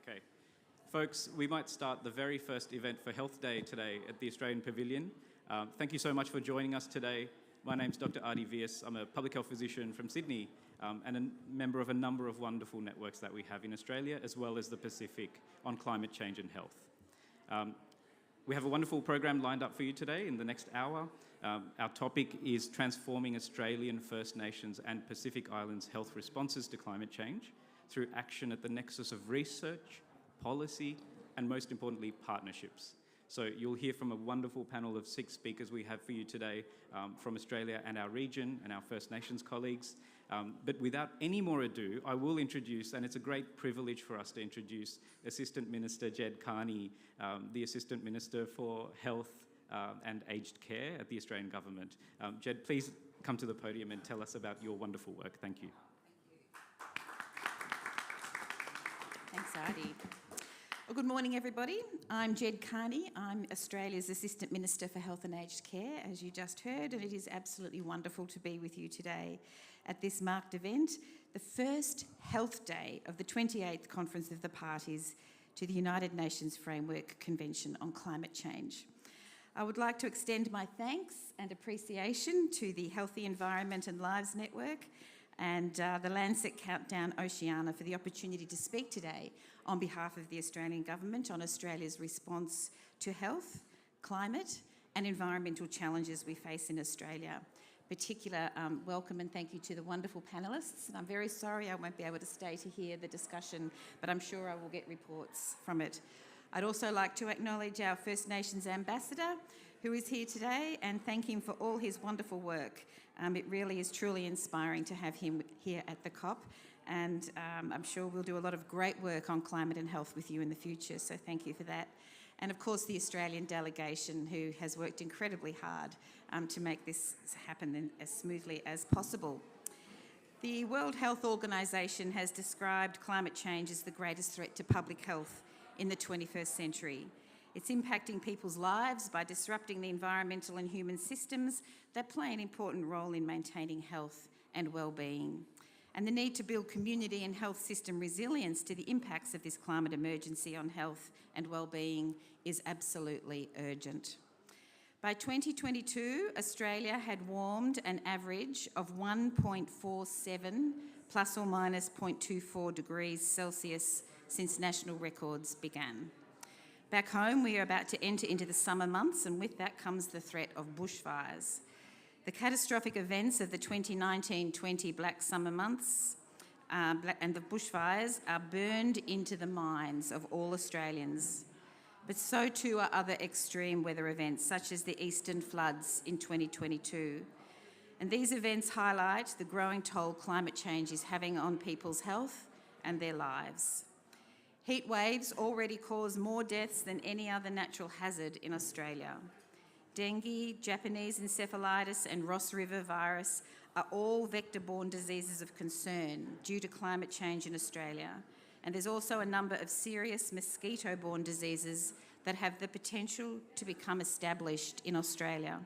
Okay. Folks, we might start the very first event for Health Day today at the Australian Pavilion. Thank you so much for joining us today. My name's Dr. Adi Vias. I'm a public health physician from Sydney and a member of a number of wonderful networks that we have in Australia as well as the Pacific on climate change and health. We have a wonderful program lined up for you today in the next hour. Our topic is transforming Australian, First Nations and Pacific Islands health responses to climate change through action at the nexus of research, policy, and most importantly, partnerships. So you'll hear from a wonderful panel of 6 speakers we have for you today from Australia and our region and our First Nations colleagues. But without any more ado, I will introduce, and it's a great privilege for us to introduce Assistant Minister Jed Carney, the Assistant Minister for Health and Aged Care at the Australian Government. Jed, please come to the podium and tell us about your wonderful work. Thank you. Thanks, Adi. Well, good morning, everybody. I'm Jed Carney. I'm Australia's Assistant Minister for Health and Aged Care, as you just heard, and it is absolutely wonderful to be with you today at this marked event, the first Health Day of the 28th Conference of the Parties to the United Nations Framework Convention on Climate Change. I would like to extend my thanks and appreciation to the Healthy Environment and Lives Network and the Lancet Countdown Oceania for the opportunity to speak today on behalf of the Australian Government on Australia's response to health, climate and environmental challenges we face in Australia. Particular welcome and thank you to the wonderful panellists. And I'm very sorry I won't be able to stay to hear the discussion, but I'm sure I will get reports from it. I'd also like to acknowledge our First Nations Ambassador who is here today and thank him for all his wonderful work. It really is truly inspiring to have him here at the COP, and I'm sure we'll do a lot of great work on climate and health with you in the future, so thank you for that. And of course the Australian delegation who has worked incredibly hard to make this happen as smoothly as possible. The World Health Organization has described climate change as the greatest threat to public health in the 21st century. It's impacting people's lives by disrupting the environmental and human systems that play an important role in maintaining health and well-being. And the need to build community and health system resilience to the impacts of this climate emergency on health and well-being is absolutely urgent. By 2022, Australia had warmed an average of 1.47 plus or minus 0.24 degrees Celsius since national records began. Back home, we are about to enter into the summer months, and with that comes the threat of bushfires. The catastrophic events of the 2019-20 Black Summer months and the bushfires are burned into the minds of all Australians. But so too are other extreme weather events, such as the eastern floods in 2022. And these events highlight the growing toll climate change is having on people's health and their lives. Heat waves already cause more deaths than any other natural hazard in Australia. Dengue, Japanese encephalitis and Ross River virus are all vector-borne diseases of concern due to climate change in Australia. And there's also a number of serious mosquito-borne diseases that have the potential to become established in Australia.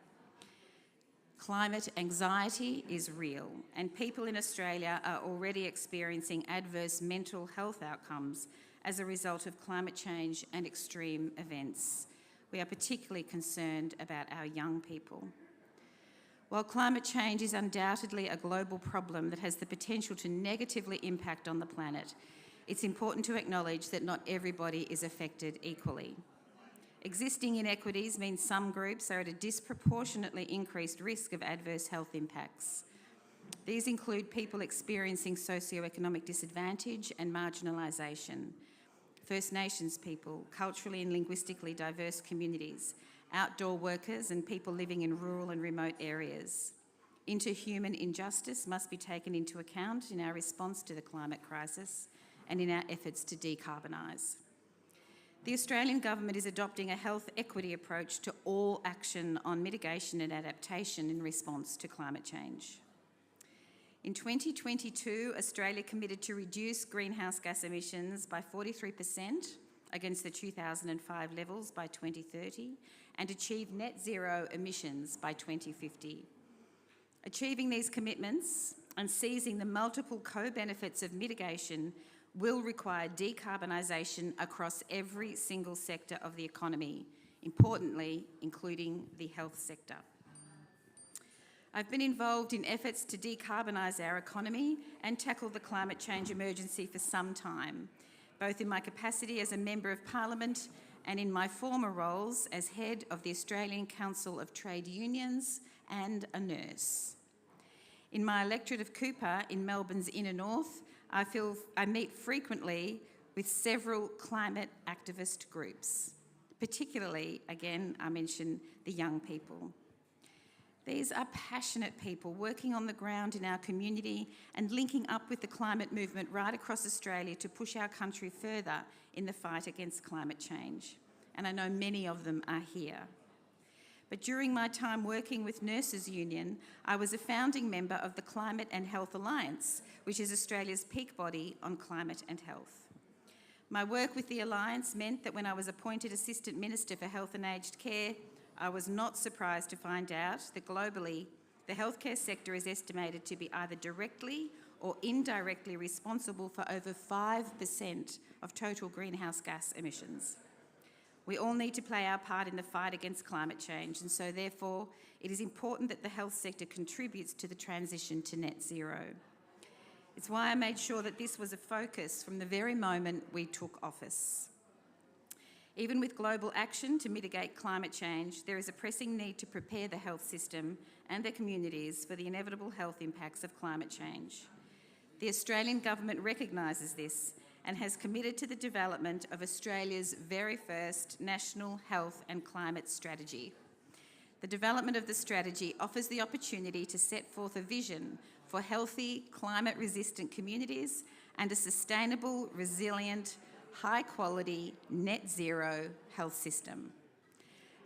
Climate anxiety is real, and people in Australia are already experiencing adverse mental health outcomes as a result of climate change and extreme events. We are particularly concerned about our young people. While climate change is undoubtedly a global problem that has the potential to negatively impact on the planet, it's important to acknowledge that not everybody is affected equally. Existing inequities mean some groups are at a disproportionately increased risk of adverse health impacts. These include people experiencing socioeconomic disadvantage and marginalisation, First Nations people, culturally and linguistically diverse communities, outdoor workers and people living in rural and remote areas. Interhuman injustice must be taken into account in our response to the climate crisis and in our efforts to decarbonise. The Australian Government is adopting a health equity approach to all action on mitigation and adaptation in response to climate change. In 2022, Australia committed to reduce greenhouse gas emissions by 43% against the 2005 levels by 2030 and achieve net zero emissions by 2050. Achieving these commitments and seizing the multiple co-benefits of mitigation will require decarbonisation across every single sector of the economy, importantly, including the health sector. I've been involved in efforts to decarbonise our economy and tackle the climate change emergency for some time, both in my capacity as a Member of Parliament and in my former roles as head of the Australian Council of Trade Unions and a nurse. In my electorate of Cooper in Melbourne's inner north, I meet frequently with several climate activist groups, particularly, again, I mention the young people. These are passionate people working on the ground in our community and linking up with the climate movement right across Australia to push our country further in the fight against climate change. And I know many of them are here. But during my time working with Nurses Union, I was a founding member of the Climate and Health Alliance, which is Australia's peak body on climate and health. My work with the Alliance meant that when I was appointed Assistant Minister for Health and Aged Care, I was not surprised to find out that globally, the healthcare sector is estimated to be either directly or indirectly responsible for over 5% of total greenhouse gas emissions. We all need to play our part in the fight against climate change, and so therefore it is important that the health sector contributes to the transition to net zero. It's why I made sure that this was a focus from the very moment we took office. Even with global action to mitigate climate change, there is a pressing need to prepare the health system and their communities for the inevitable health impacts of climate change. The Australian Government recognises this and has committed to the development of Australia's very first National Health and Climate Strategy. The development of the strategy offers the opportunity to set forth a vision for healthy, climate-resistant communities and a sustainable, resilient, high-quality, net zero health system.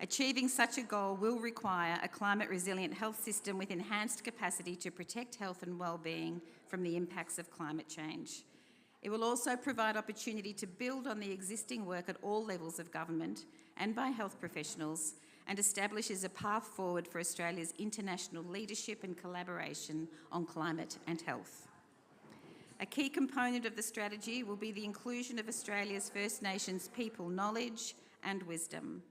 Achieving such a goal will require a climate-resilient health system with enhanced capacity to protect health and well-being from the impacts of climate change. It will also provide opportunity to build on the existing work at all levels of government and by health professionals, and establishes a path forward for Australia's international leadership and collaboration on climate and health. A key component of the strategy will be the inclusion of Australia's First Nations people knowledge and wisdom.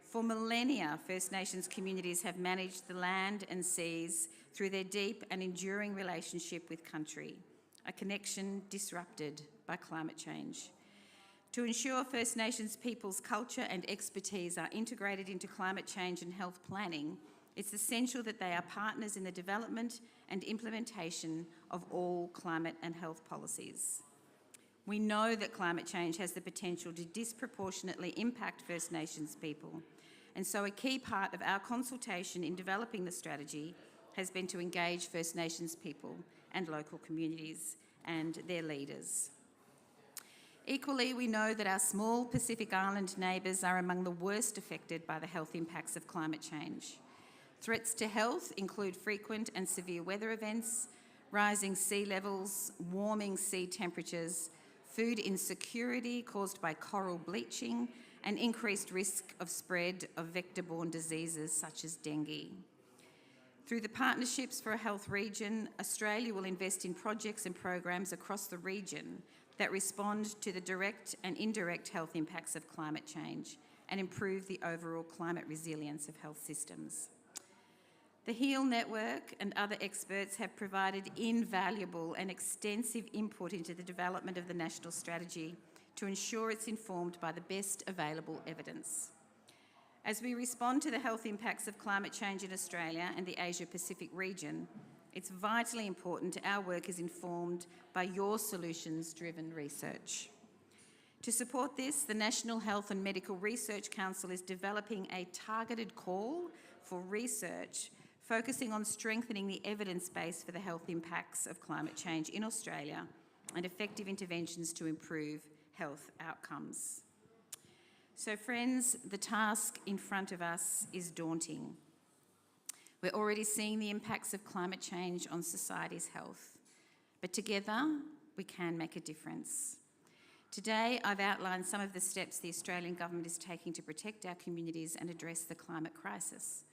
For millennia, First Nations communities have managed the land and seas through their deep and enduring relationship with country, a connection disrupted by climate change. To ensure First Nations people's culture and expertise are integrated into climate change and health planning, it's essential that they are partners in the development and implementation of all climate and health policies. We know that climate change has the potential to disproportionately impact First Nations people, and so a key part of our consultation in developing the strategy has been to engage First Nations people and local communities and their leaders. Equally, we know that our small Pacific Island neighbours are among the worst affected by the health impacts of climate change. Threats to health include frequent and severe weather events, rising sea levels, warming sea temperatures, food insecurity caused by coral bleaching, and increased risk of spread of vector-borne diseases such as dengue. Through the Partnerships for a Health Region, Australia will invest in projects and programs across the region that respond to the direct and indirect health impacts of climate change and improve the overall climate resilience of health systems. The HEAL Network and other experts have provided invaluable and extensive input into the development of the national strategy to ensure it's informed by the best available evidence. As we respond to the health impacts of climate change in Australia and the Asia-Pacific region, it's vitally important our work is informed by your solutions-driven research. To support this, the National Health and Medical Research Council is developing a targeted call for research focusing on strengthening the evidence base for the health impacts of climate change in Australia and effective interventions to improve health outcomes. So friends, the task in front of us is daunting. We're already seeing the impacts of climate change on society's health, but together we can make a difference. Today, I've outlined some of the steps the Australian Government is taking to protect our communities and address the climate crisis.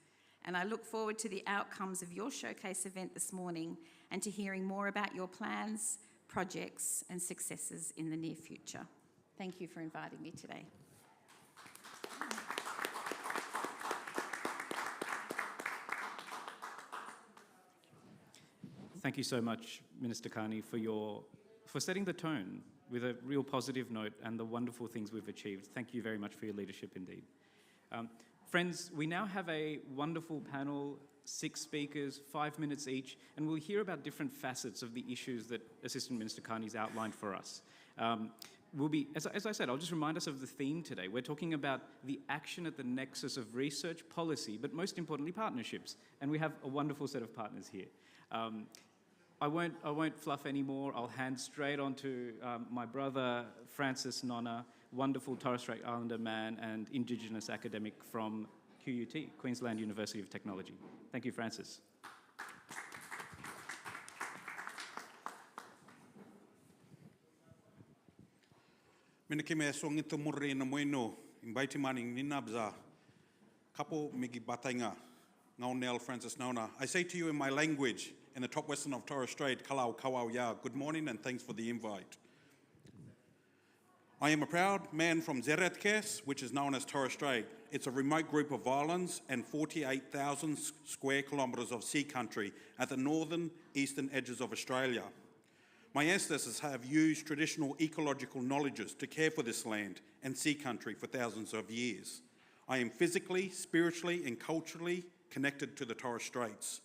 And I look forward to the outcomes of your showcase event this morning and to hearing more about your plans, projects and successes in the near future. Thank you for inviting me today. Thank you so much, Minister Carney, for setting the tone with a real positive note and the wonderful things we've achieved. Thank you very much for your leadership indeed. Friends, we now have a wonderful panel, 6 speakers, 5 minutes each, and we'll hear about different facets of the issues that Assistant Minister Carney's outlined for us. As I said, I'll just remind us of the theme today. We're talking about the action at the nexus of research, policy, but most importantly, partnerships. And we have a wonderful set of partners here. I won't fluff anymore. I'll hand straight on to my brother, Francis Nonna, wonderful Torres Strait Islander man and Indigenous academic from QUT, Queensland University of Technology. Thank you, Francis. Minake me songito murri na moino invite maning ninabza kapo migi batainga ngaunel Francis Nona. I say to you in my language in the top western of Torres Strait, Kalau Kawau Ya, good morning and thanks for the invite. I am a proud man from Zeretkes, which is known as Torres Strait. It's a remote group of islands and 48,000 square kilometres of sea country at the northern eastern edges of Australia. My ancestors have used traditional ecological knowledges to care for this land and sea country for thousands of years. I am physically, spiritually and culturally connected to the Torres Straits.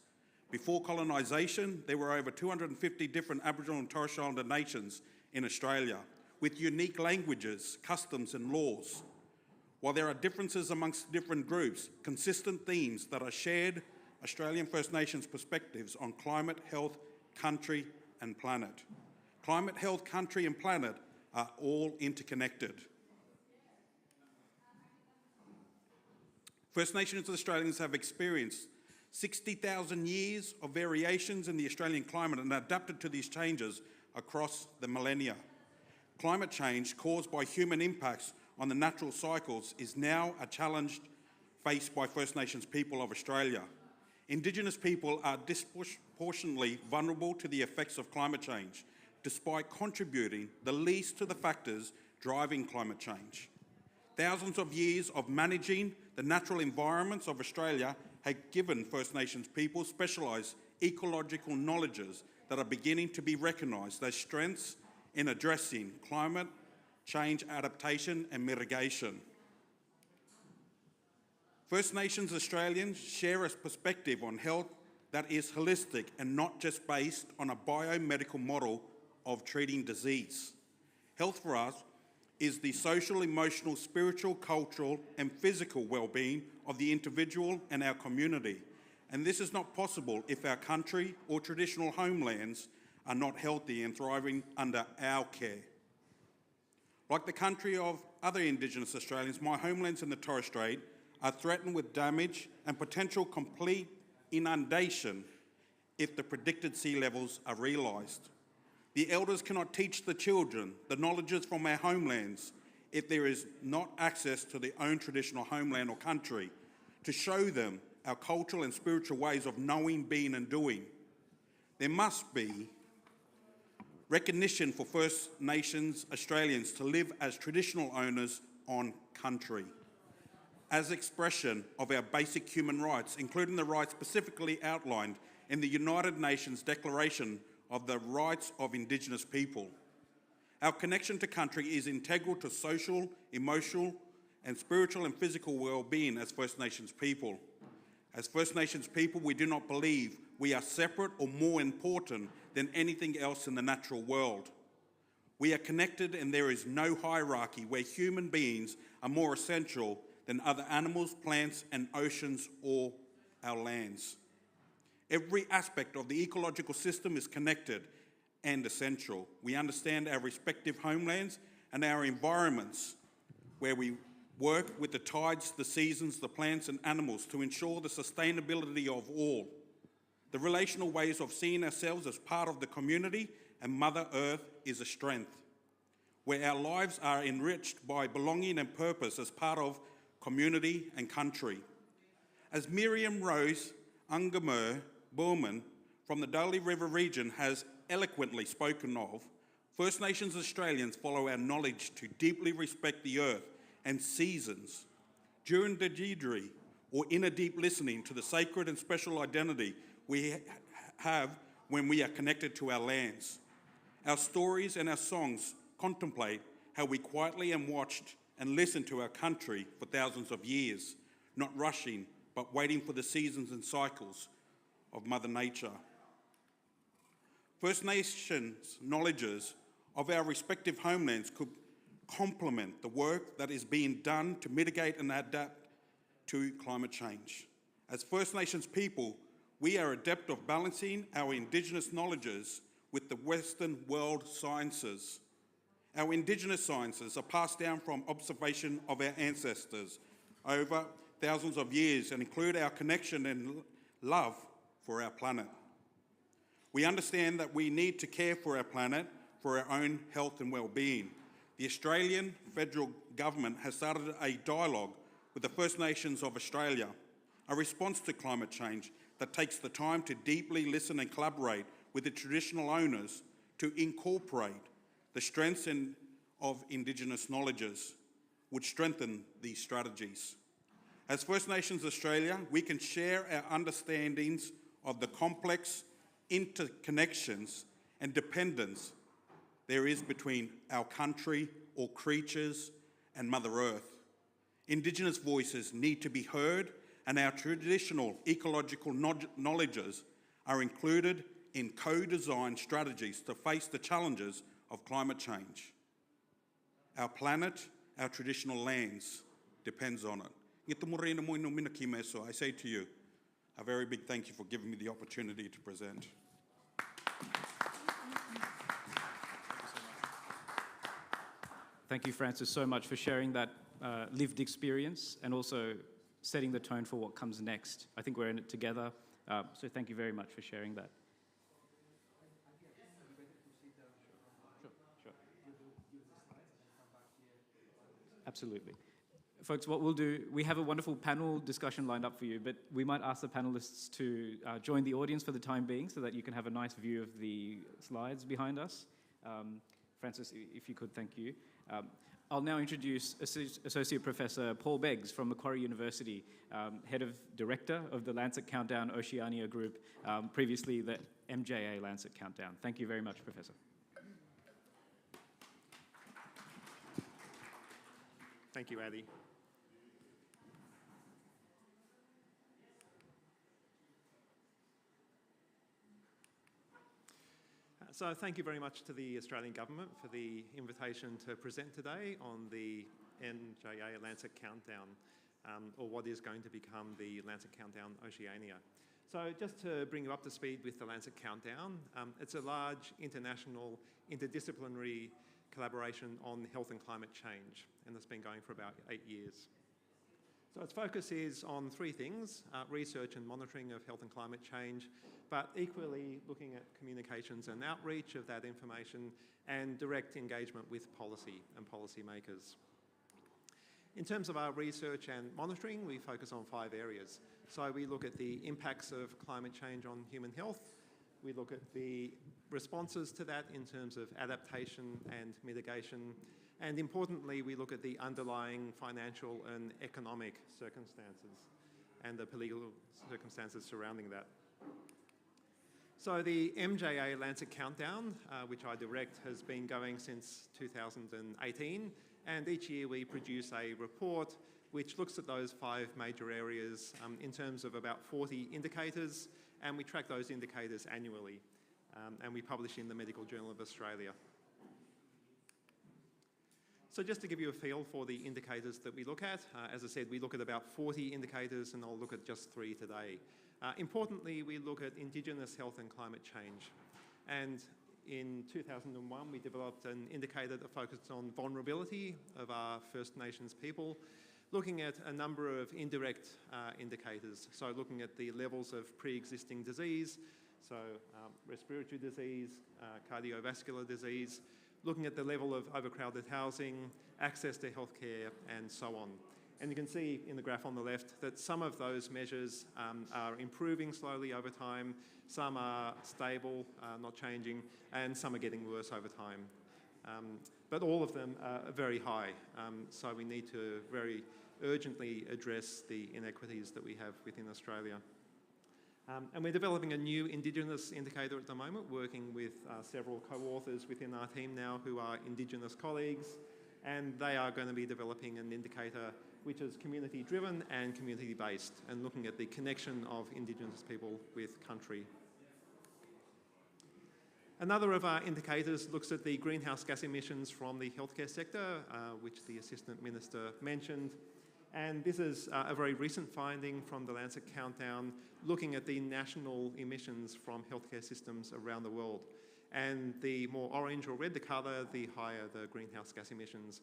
Before colonisation, there were over 250 different Aboriginal and Torres Strait Islander nations in Australia, with unique languages, customs and laws. While there are differences amongst different groups, consistent themes that are shared Australian First Nations perspectives on climate, health, country and planet. Climate, health, country and planet are all interconnected. First Nations Australians have experienced 60,000 years of variations in the Australian climate and adapted to these changes across the millennia. Climate change caused by human impacts on the natural cycles is now a challenge faced by First Nations people of Australia. Indigenous people are disproportionately vulnerable to the effects of climate change, despite contributing the least to the factors driving climate change. Thousands of years of managing the natural environments of Australia have given First Nations people specialised ecological knowledges that are beginning to be recognised as strengths in addressing climate change adaptation and mitigation. First Nations Australians share a perspective on health that is holistic and not just based on a biomedical model of treating disease. Health for us is the social, emotional, spiritual, cultural and physical well-being of the individual and our community. And this is not possible if our country or traditional homelands are not healthy and thriving under our care. Like the country of other Indigenous Australians, my homelands in the Torres Strait are threatened with damage and potential complete inundation if the predicted sea levels are realised. The elders cannot teach the children the knowledges from our homelands if there is not access to their own traditional homeland or country to show them our cultural and spiritual ways of knowing, being and doing. There must be recognition for First Nations Australians to live as traditional owners on country, as expression of our basic human rights, including the rights specifically outlined in the United Nations Declaration of the Rights of Indigenous People. Our connection to country is integral to social, emotional, and spiritual and physical well-being as First Nations people. As First Nations people, we do not believe we are separate or more important than anything else in the natural world. We are connected and there is no hierarchy where human beings are more essential than other animals, plants, and oceans or our lands. Every aspect of the ecological system is connected and essential. We understand our respective homelands and our environments where we work with the tides, the seasons, the plants and animals to ensure the sustainability of all. The relational ways of seeing ourselves as part of the community and Mother Earth is a strength, where our lives are enriched by belonging and purpose as part of community and country. As Miriam Rose Ungamer Bowman from the Dolly River region has eloquently spoken of, First Nations Australians follow our knowledge to deeply respect the earth and seasons. During the Deirdre, or inner deep listening to the sacred and special identity we have when we are connected to our lands. Our stories and our songs contemplate how we quietly and watched and listened to our country for thousands of years, not rushing, but waiting for the seasons and cycles of Mother Nature. First Nations knowledges of our respective homelands could complement the work that is being done to mitigate and adapt to climate change. As First Nations people, we are adept of balancing our Indigenous knowledges with the Western world sciences. Our Indigenous sciences are passed down from observation of our ancestors over thousands of years and include our connection and love for our planet. We understand that we need to care for our planet for our own health and well-being. The Australian federal government has started a dialogue with the First Nations of Australia, a response to climate change that takes the time to deeply listen and collaborate with the traditional owners to incorporate the strengths of Indigenous knowledges, which strengthen these strategies. As First Nations Australia, we can share our understandings of the complex interconnections and dependence there is between our country or creatures and Mother Earth. Indigenous voices need to be heard, and our traditional ecological knowledges are included in co-designed strategies to face the challenges of climate change. Our planet, our traditional lands, depends on it. I say to you, a very big thank you for giving me the opportunity to present. Thank you, Francis, so much for sharing that lived experience and also setting the tone for what comes next. I think we're in it together, so thank you very much for sharing that. Sure. Absolutely. Folks, what we'll do, we have a wonderful panel discussion lined up for you, but we might ask the panelists to join the audience for the time being so that you can have a nice view of the slides behind us. Francis, if you could, thank you. I'll now introduce Associate Professor Paul Beggs from Macquarie University, Head of Director of the Lancet Countdown Oceania Group, previously the MJA Lancet Countdown. Thank you very much, Professor. Thank you, Adi. So thank you very much to the Australian Government for the invitation to present today on the NJA Lancet Countdown, or what is going to become the Lancet Countdown Oceania. So just to bring you up to speed with the Lancet Countdown, it's a large international interdisciplinary collaboration on health and climate change, and it's been going for about 8 years. So its focus is on three things: research and monitoring of health and climate change, but equally looking at communications and outreach of that information and direct engagement with policy and policymakers. In terms of our research and monitoring, we focus on 5 areas. So we look at the impacts of climate change on human health. We look at the responses to that in terms of adaptation and mitigation. And importantly, we look at the underlying financial and economic circumstances and the political circumstances surrounding that. So the MJA Lancet Countdown, which I direct, has been going since 2018. And each year we produce a report which looks at those 5 major areas in terms of about 40 indicators. And we track those indicators annually. And we publish in the Medical Journal of Australia. So just to give you a feel for the indicators that we look at, as I said, we look at about 40 indicators, and I'll look at just 3 today. Importantly, we look at Indigenous health and climate change. And in 2001, we developed an indicator that focused on vulnerability of our First Nations people, looking at a number of indirect indicators. So looking at the levels of pre-existing disease, so respiratory disease, cardiovascular disease, looking at the level of overcrowded housing, access to healthcare, and so on. And you can see in the graph on the left that some of those measures are improving slowly over time, some are stable, not changing, and some are getting worse over time. But all of them are very high, so we need to very urgently address the inequities that we have within Australia. And we're developing a new Indigenous indicator at the moment, working with several co-authors within our team now who are Indigenous colleagues, and they are going to be developing an indicator which is community-driven and community-based, and looking at the connection of Indigenous people with country. Another of our indicators looks at the greenhouse gas emissions from the healthcare sector, which the Assistant Minister mentioned. And this is a very recent finding from the Lancet Countdown, looking at the national emissions from healthcare systems around the world. And the more orange or red the colour, the higher the greenhouse gas emissions.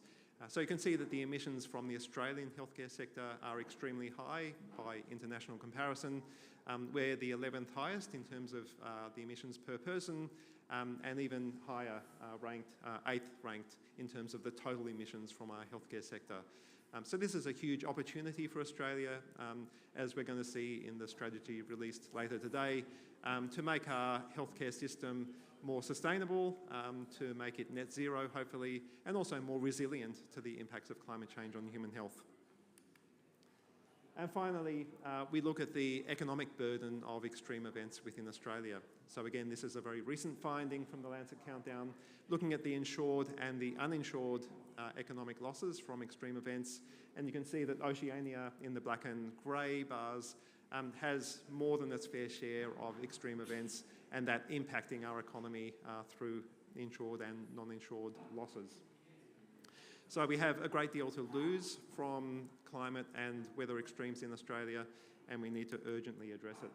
So you can see that the emissions from the Australian healthcare sector are extremely high by international comparison. We're the 11th highest in terms of the emissions per person, and even higher ranked, 8th ranked in terms of the total emissions from our healthcare sector. So this is a huge opportunity for Australia, as we're going to see in the strategy released later today, to make our healthcare system more sustainable, to make it net zero, hopefully, and also more resilient to the impacts of climate change on human health. And finally, we look at the economic burden of extreme events within Australia. So again, this is a very recent finding from the Lancet Countdown, looking at the insured and the uninsured economic losses from extreme events. And you can see that Oceania, in the black and grey bars, has more than its fair share of extreme events, and that impacting our economy through insured and non-insured losses. So we have a great deal to lose from climate and weather extremes in Australia, and we need to urgently address it.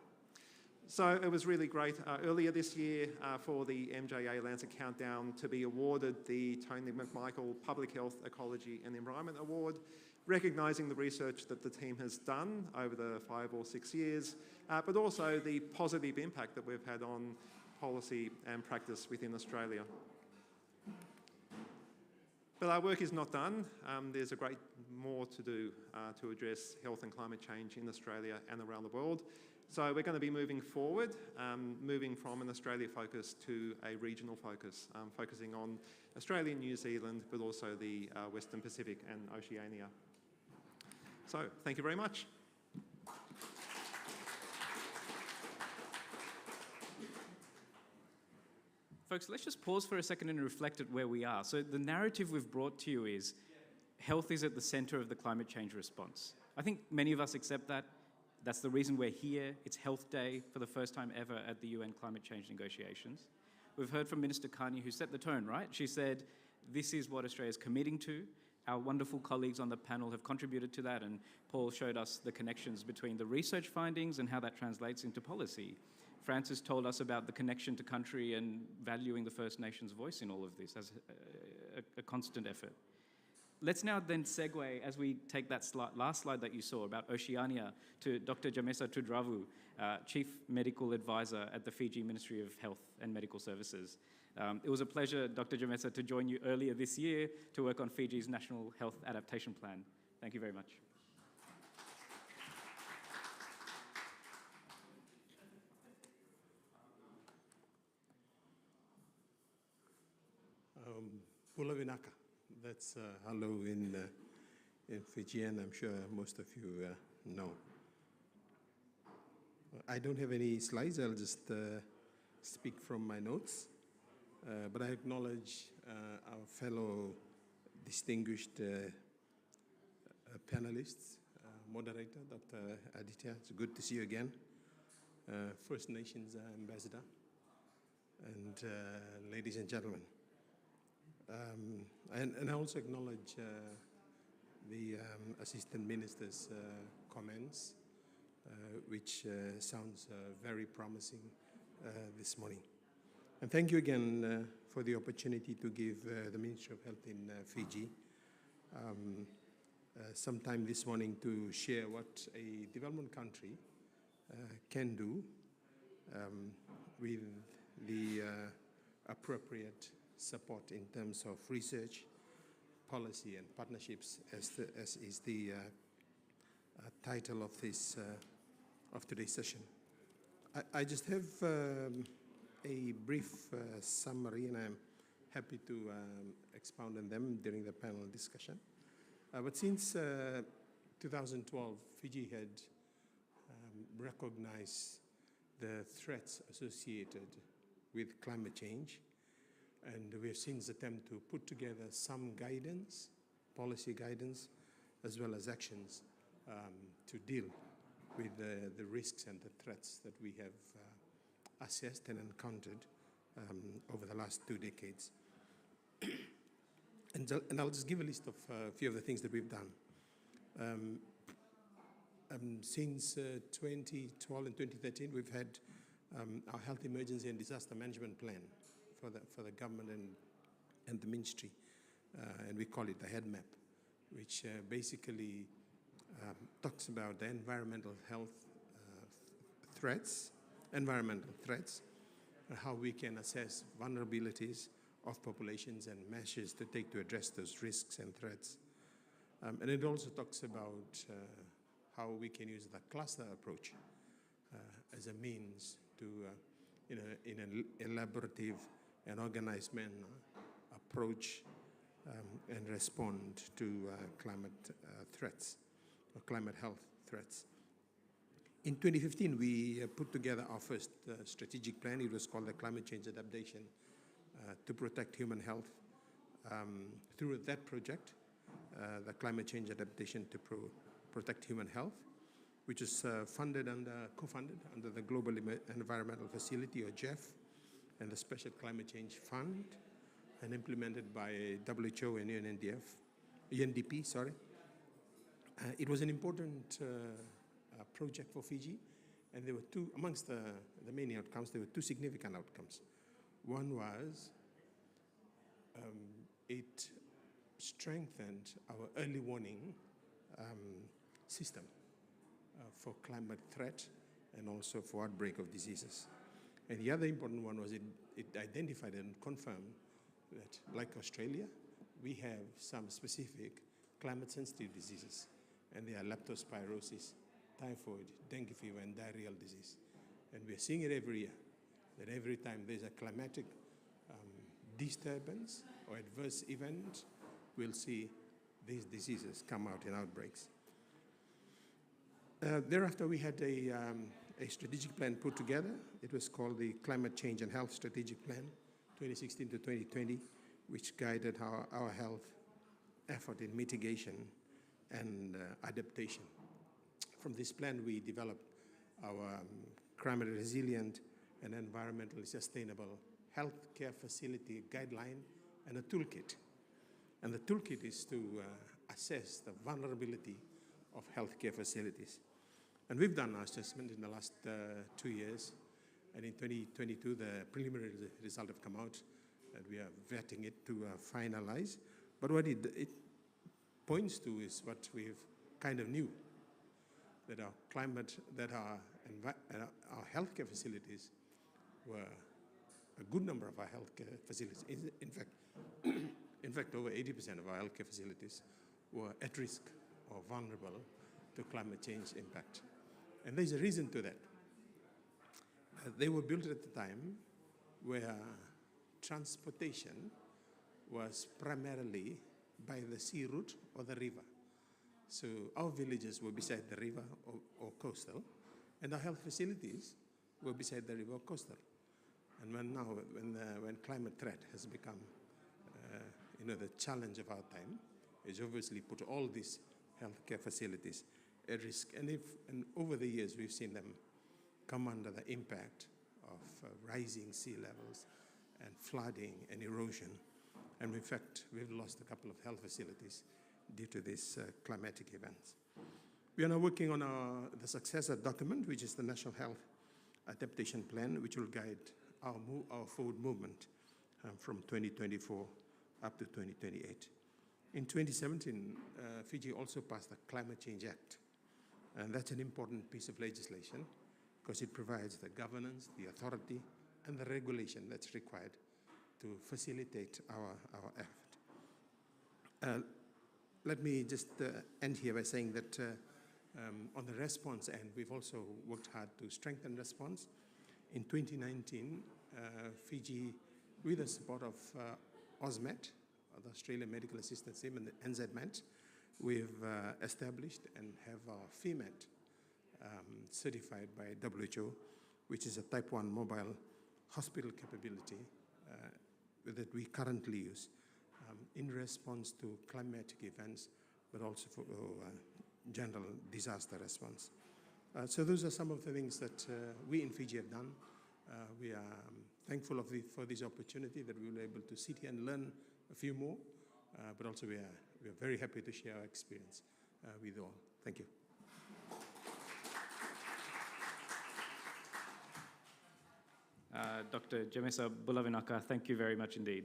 So it was really great earlier this year for the MJA Lancet Countdown to be awarded the Tony McMichael Public Health, Ecology and Environment Award, recognising the research that the team has done over the 5 or 6 years, but also the positive impact that we've had on policy and practice within Australia. But our work is not done. There's a great more to do to address health and climate change in Australia and around the world. So we're going to be moving forward, moving from an Australia focus to a regional focus, focusing on Australia and New Zealand, but also the Western Pacific and Oceania. So thank you very much. Folks, let's just pause for a second and reflect at where we are. So the narrative we've brought to you is health is at the centre of the climate change response. I think many of us accept that. That's the reason we're here. It's Health Day for the first time ever at the UN climate change negotiations. We've heard from Minister Carney, who set the tone, right? She said, this is what Australia's committing to. Our wonderful colleagues on the panel have contributed to that, and Paul showed us the connections between the research findings and how that translates into policy. Francis told us about the connection to country and valuing the First Nations voice in all of this as a constant effort. Let's now then segue, as we take that last slide that you saw about Oceania, to Dr. Jamesa Tudravu, Chief Medical Advisor at the Fiji Ministry of Health and Medical Services. It was a pleasure, Dr. Jamesa, to join you earlier this year to work on Fiji's National Health Adaptation Plan. Thank you very much. Pula Vinaka, that's hello in Fijian, I'm sure most of you know. I don't have any slides, I'll just speak from my notes, but I acknowledge our fellow distinguished panelists, moderator, Dr. Aditya, it's good to see you again, First Nations Ambassador, and ladies and gentlemen. And I also acknowledge the Assistant Minister's comments, which sounds very promising this morning. And thank you again for the opportunity to give the Ministry of Health in Fiji some time this morning to share what a development country can do with the appropriate support in terms of research, policy and partnerships as is the title of this of today's session. I just have a brief summary, and I'm happy to expound on them during the panel discussion. But since 2012, Fiji had recognized the threats associated with climate change, and we have since attempted to put together some guidance, policy guidance, as well as actions to deal with the risks and the threats that we have assessed and encountered over the last 2 decades. And I'll just give a list of a few of the things that we've done. Since 2012 and 2013, we've had our Health Emergency and Disaster Management Plan for the government and the ministry, and we call it the head map, which basically talks about the environmental health threats, how we can assess vulnerabilities of populations and measures to take to address those risks and threats. And it also talks about how we can use the cluster approach as a means to, in an elaborative and organized manner, approach and respond to climate threats or climate health threats. In 2015, we put together our first strategic plan. It was called the Climate Change Adaptation to Protect Human Health. Through that project, the Climate Change Adaptation to Protect Human Health, which is co-funded under the Global Environmental Facility, or GEF, and the Special Climate Change Fund, and implemented by WHO and UNDP. It was an important project for Fiji, and there were two, amongst the many outcomes, there were two significant outcomes. One was it strengthened our early warning system for climate threat and also for outbreak of diseases. And the other important one was it identified and confirmed that, like Australia, we have some specific climate-sensitive diseases, and they are leptospirosis, typhoid, dengue fever, and diarrheal disease. And we're seeing it every year, that every time there's a climatic disturbance or adverse event, we'll see these diseases come out in outbreaks. Thereafter, we had a strategic plan put together. It was called the Climate Change and Health Strategic Plan, 2016 to 2020, which guided our health effort in mitigation and adaptation. From this plan, we developed our climate resilient and environmentally sustainable healthcare facility guideline and a toolkit. And the toolkit is to assess the vulnerability of healthcare facilities. And we've done our assessment in the last 2 years. And in 2022, the preliminary results have come out, and we are vetting it to finalize. But what it points to is what we've kind of knew, that our healthcare facilities were, a good number of our healthcare facilities, in fact, over 80% of our healthcare facilities were at risk or vulnerable to climate change impact. And there's a reason to that. They were built at the time where transportation was primarily by the sea route or the river. So our villages were beside the river or coastal, and our health facilities were beside the river or coastal. And when climate threat has become the challenge of our time, it's obviously put all these healthcare facilities at risk. And over the years, we've seen them come under the impact of rising sea levels and flooding and erosion. And in fact, we've lost a couple of health facilities due to these climatic events. We are now working on the successor document, which is the National Health Adaptation Plan, which will guide our forward movement from 2024 up to 2028. In 2017, Fiji also passed the Climate Change Act, and that's an important piece of legislation because it provides the governance, the authority, and the regulation that's required to facilitate our effort. Let me just end here by saying that On the response end, we've also worked hard to strengthen response. In 2019, Fiji, with the support of AusMet, the Australian Medical Assistance Team, and the NZMet, we've established and have our FEMET certified by WHO, which is a type 1 mobile hospital capability that we currently use in response to climatic events, but also for general disaster response. So those are some of the things that we in Fiji have done. We are thankful for this opportunity that we were able to sit here and learn a few more, but also we are very happy to share our experience with you all. Thank you. Dr. Jamesa Bulavinaka, thank you very much indeed.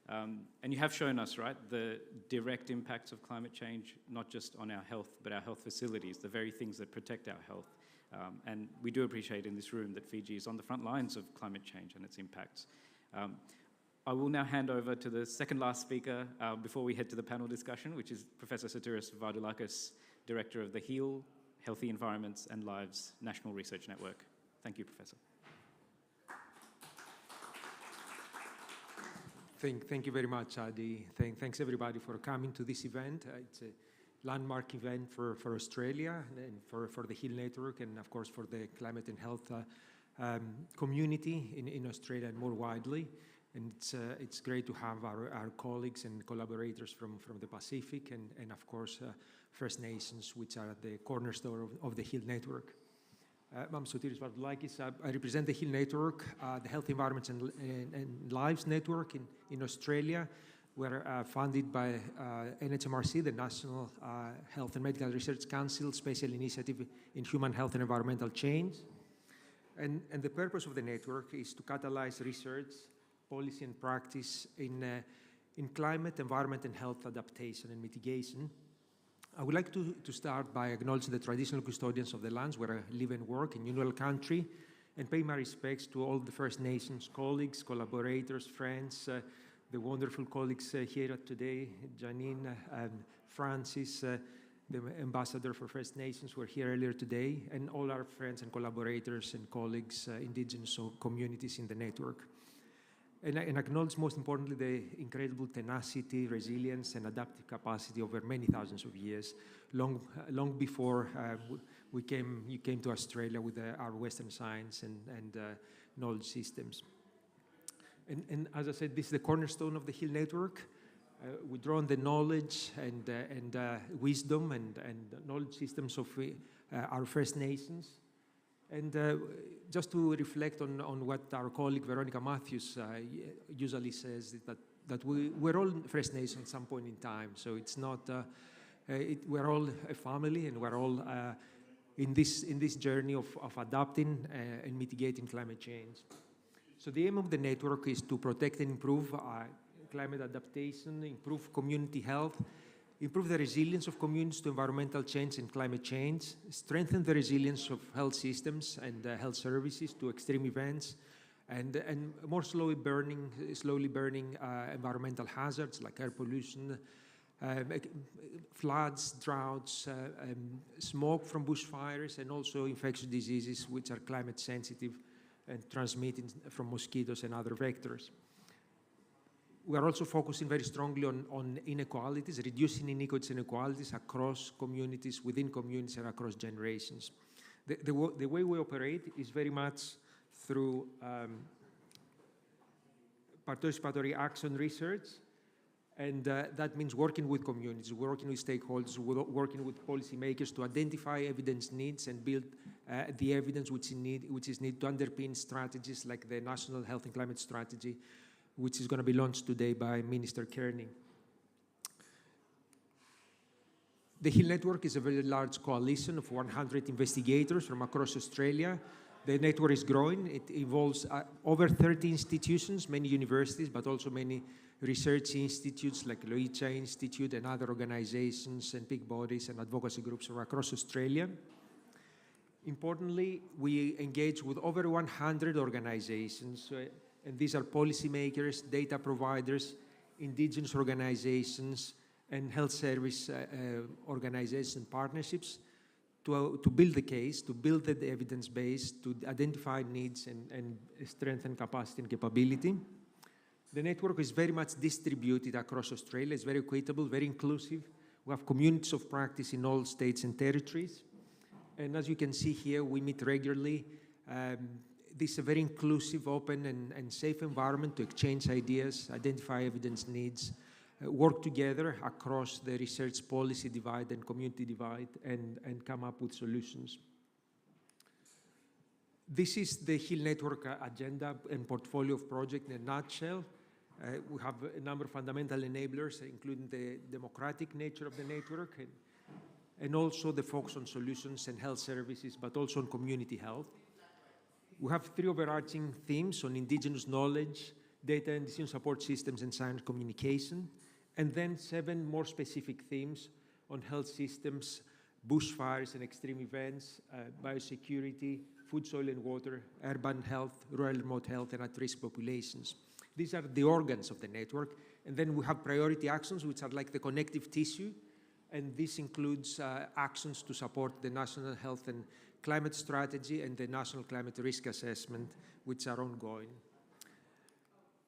And you have shown us, right, the direct impacts of climate change, not just on our health, but our health facilities, the very things that protect our health. And we do appreciate in this room that Fiji is on the front lines of climate change and its impacts. I will now hand over to the second last speaker before we head to the panel discussion, which is Professor Saturis Vardulakis, Director of the HEAL, Healthy Environments and Lives National Research Network. Thank you, Professor. Thank you very much, Adi. Thanks everybody for coming to this event. It's a landmark event for Australia and for the HEAL Network, and of course for the climate and health community in Australia and more widely. And it's great to have our colleagues and collaborators from the Pacific and of course First Nations, which are at the cornerstone of the HEAL Network. I'm Saturis Vardulakis. I represent the HEAL Network, the Health Environments and Lives Network in Australia. We're funded by NHMRC, the National Health and Medical Research Council, Special Initiative in Human Health and Environmental Change. And the purpose of the network is to catalyze research, policy and practice in climate, environment and health adaptation and mitigation. I would like to start by acknowledging the traditional custodians of the lands where I live and work in Ngunnawal country, and pay my respects to all the First Nations colleagues, collaborators, friends, the wonderful colleagues here today, Janine and Francis, the ambassador for First Nations who were here earlier today, and all our friends and collaborators and colleagues, indigenous communities in the network. And acknowledge, most importantly, the incredible tenacity, resilience, and adaptive capacity over many thousands of years, long before you came to Australia with our Western science and knowledge systems. And as I said, this is the cornerstone of the HEAL Network. We draw on the knowledge and wisdom and knowledge systems of our First Nations. And just to reflect on what our colleague Veronica Matthews usually says, that we're all First Nation at some point in time. So it's not, we're all a family, and we're all in this journey of adapting and mitigating climate change. So the aim of the network is to protect and improve climate adaptation, improve community health, improve the resilience of communities to environmental change and climate change, strengthen the resilience of health systems and health services to extreme events, and more slowly burning environmental hazards like air pollution, floods, droughts, smoke from bushfires, and also infectious diseases which are climate sensitive and transmitted from mosquitoes and other vectors. We are also focusing very strongly on inequalities, reducing inequalities across communities, within communities, and across generations. The way we operate is very much through participatory action research, and that means working with communities, working with stakeholders, working with policymakers to identify evidence needs and build the evidence which is needed to underpin strategies like the National Health and Climate Strategy, which is going to be launched today by Minister Curtin. The HEAL Network is a very large coalition of 100 investigators from across Australia. The network is growing. It involves over 30 institutions, many universities, but also many research institutes like Loicha Institute and other organizations and big bodies and advocacy groups from across Australia. Importantly, we engage with over 100 organizations, and these are policymakers, data providers, indigenous organizations, and health service organization partnerships to build the case, to build the evidence base, to identify needs and strengthen capacity and capability. The network is very much distributed across Australia. It's very equitable, very inclusive. We have communities of practice in all states and territories. And as you can see here, we meet regularly. This is a very inclusive, open, and safe environment to exchange ideas, identify evidence needs, work together across the research policy divide and community divide, and come up with solutions. This is the Hill Network agenda and portfolio of projects in a nutshell. We have a number of fundamental enablers, including the democratic nature of the network, and also the focus on solutions and health services, but also on community health. We have 3 overarching themes on indigenous knowledge, data and decision support systems, and science communication, and then 7 more specific themes on health systems, bushfires and extreme events, biosecurity, food, soil and water, urban health, rural remote health, and at-risk populations. These are the organs of the network. And then we have priority actions, which are like the connective tissue. And this includes actions to support the National Health and Climate Strategy and the National Climate Risk Assessment, which are ongoing.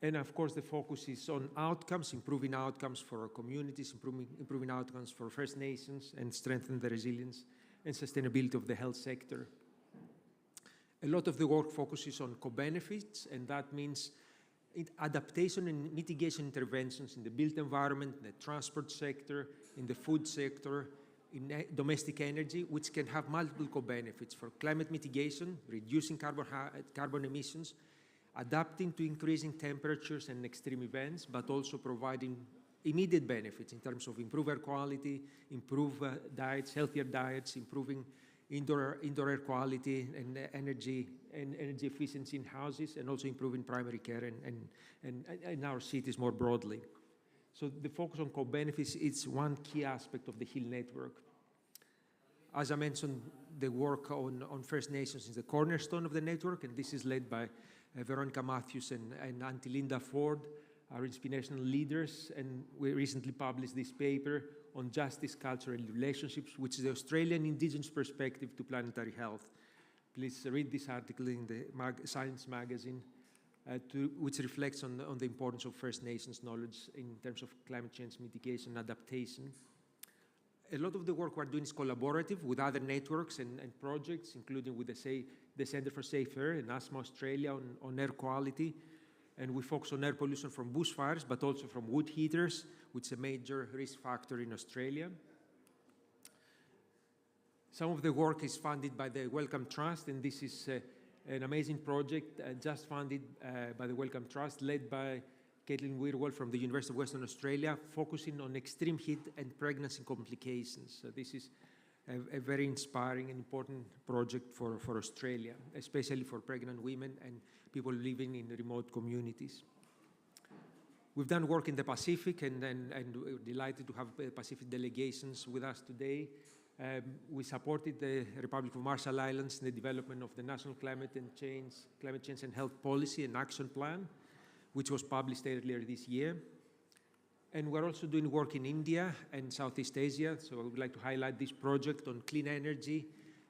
And of course, the focus is on outcomes, improving outcomes for our communities, improving outcomes for First Nations, and strengthen the resilience and sustainability of the health sector. A lot of the work focuses on co-benefits, and that means adaptation and mitigation interventions in the built environment, in the transport sector, in the food sector, in domestic energy, which can have multiple co-benefits for climate mitigation, reducing carbon emissions, adapting to increasing temperatures and extreme events, but also providing immediate benefits in terms of improved air quality, improved diets, healthier diets, improving indoor air quality and energy efficiency in houses, and also improving primary care and in our cities more broadly. So the focus on co-benefits is one key aspect of the Hill Network. As I mentioned, the work on First Nations is the cornerstone of the network, and this is led by Veronica Matthews and Auntie Linda Ford, our inspirational leaders, and we recently published this paper on justice, culture, and relationships, which is the Australian Indigenous perspective to planetary health. Please read this article in the Science magazine, which reflects on the importance of First Nations knowledge in terms of climate change mitigation and adaptation. A lot of the work we're doing is collaborative with other networks and projects, including with the Centre for Safe Air and Asthma Australia on air quality. And we focus on air pollution from bushfires, but also from wood heaters, which is a major risk factor in Australia. Some of the work is funded by the Wellcome Trust, and this is an amazing project just funded by the Wellcome Trust, led by Caitlin Weirwall from the University of Western Australia, focusing on extreme heat and pregnancy complications. So this is a very inspiring and important project for Australia, especially for pregnant women and people living in remote communities. We've done work in the Pacific, and we're delighted to have Pacific delegations with us today. We supported the Republic of Marshall Islands in the development of the National Climate Change and Health Policy and Action Plan, which was published earlier this year. And we're also doing work in India and Southeast Asia. So I would like to highlight this project on clean energy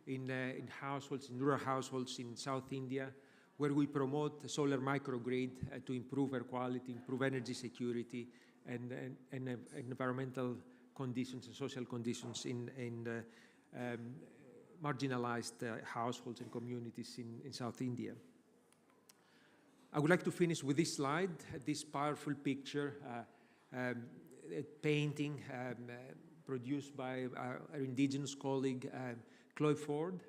in households, in rural households in South India, where we promote solar microgrid to improve air quality, improve energy security, and environmental conditions and social conditions in marginalized households and communities in South India. I would like to finish with this slide, this powerful picture, a painting produced by our Indigenous colleague, Chloe Ford,